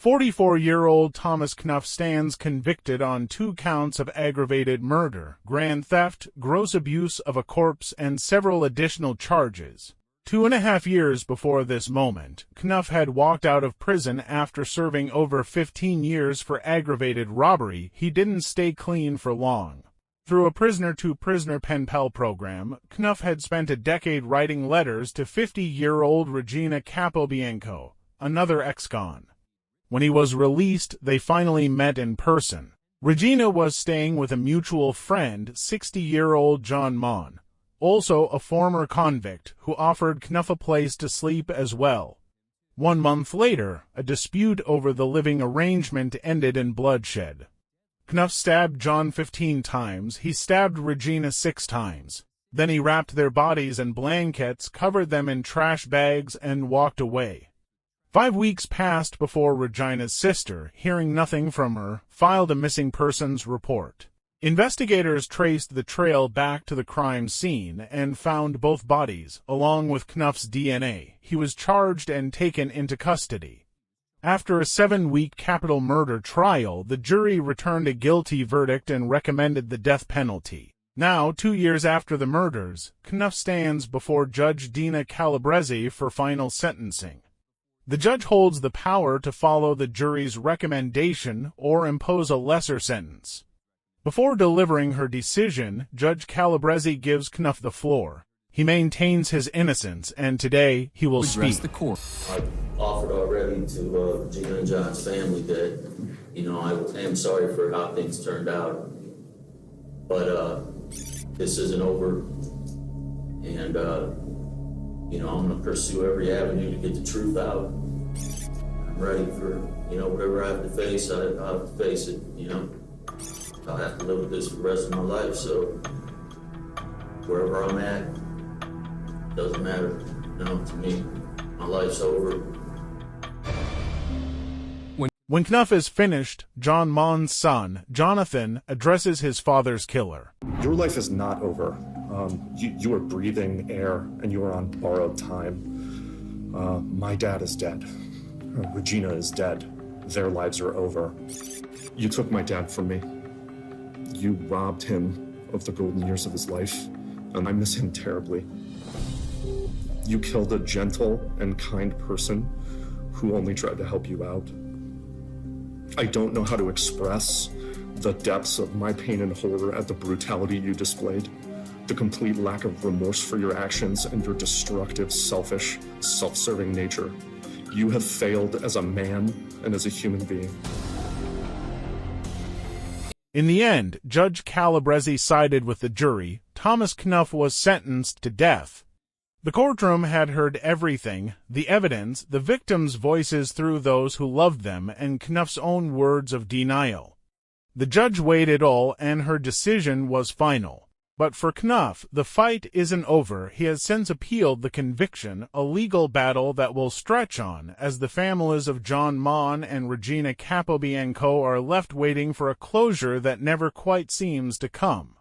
44-year-old Thomas Knuff stands convicted on 2 counts of aggravated murder, grand theft, gross abuse of a corpse, and several additional charges. 2.5 years before this moment, Knuff had walked out of prison after serving over 15 years for aggravated robbery. He didn't stay clean for long. Through a prisoner-to-prisoner pen pal program, Knuff had spent a decade writing letters to 50-year-old Regina Capobianco, another ex-con. When he was released, they finally met in person. Regina was staying with a mutual friend, 60-year-old John Mon, also a former convict, who offered Knuff a place to sleep as well. 1 month later, a dispute over the living arrangement ended in bloodshed. Knuff stabbed John 15 times, he stabbed Regina 6 times. Then he wrapped their bodies in blankets, covered them in trash bags, and walked away. 5 weeks passed before Regina's sister, hearing nothing from her, filed a missing persons report. Investigators traced the trail back to the crime scene and found both bodies, along with Knuff's DNA. He was charged and taken into custody. After a 7-week capital murder trial, the jury returned a guilty verdict and recommended the death penalty. Now, 2 years after the murders, Knuff stands before Judge Dina Calabrese for final sentencing. The judge holds the power to follow the jury's recommendation or impose a lesser sentence. Before delivering her decision, Judge Calabrese gives Knuff the floor. He maintains his innocence, and today he will speak. The court. I've offered already to Gina and John's family that, I am sorry for how things turned out, but this isn't over, and I'm going to pursue every avenue to get the truth out. I'm ready for, whatever I have to face, I have to face it, I'll have to live with this for the rest of my life, so wherever I'm at, doesn't matter, to me. My life's over. When Knuff is finished, John Mon's son, Jonathan, addresses his father's killer. Your life is not over. You are breathing air, and you are on borrowed time. My dad is dead. Regina is dead. Their lives are over. You took my dad from me. You robbed him of the golden years of his life, and I miss him terribly. You killed a gentle and kind person who only tried to help you out. I don't know how to express the depths of my pain and horror at the brutality you displayed, the complete lack of remorse for your actions, and your destructive, selfish, self-serving nature. You have failed as a man and as a human being. In the end, Judge Calabrese sided with the jury. Thomas Knuff was sentenced to death. The courtroom had heard everything, the evidence, the victims' voices through those who loved them, and Knuff's own words of denial. The judge weighed it all, and her decision was final. But for Knuff, the fight isn't over. He has since appealed the conviction, a legal battle that will stretch on, as the families of John Mon and Regina Capobianco are left waiting for a closure that never quite seems to come.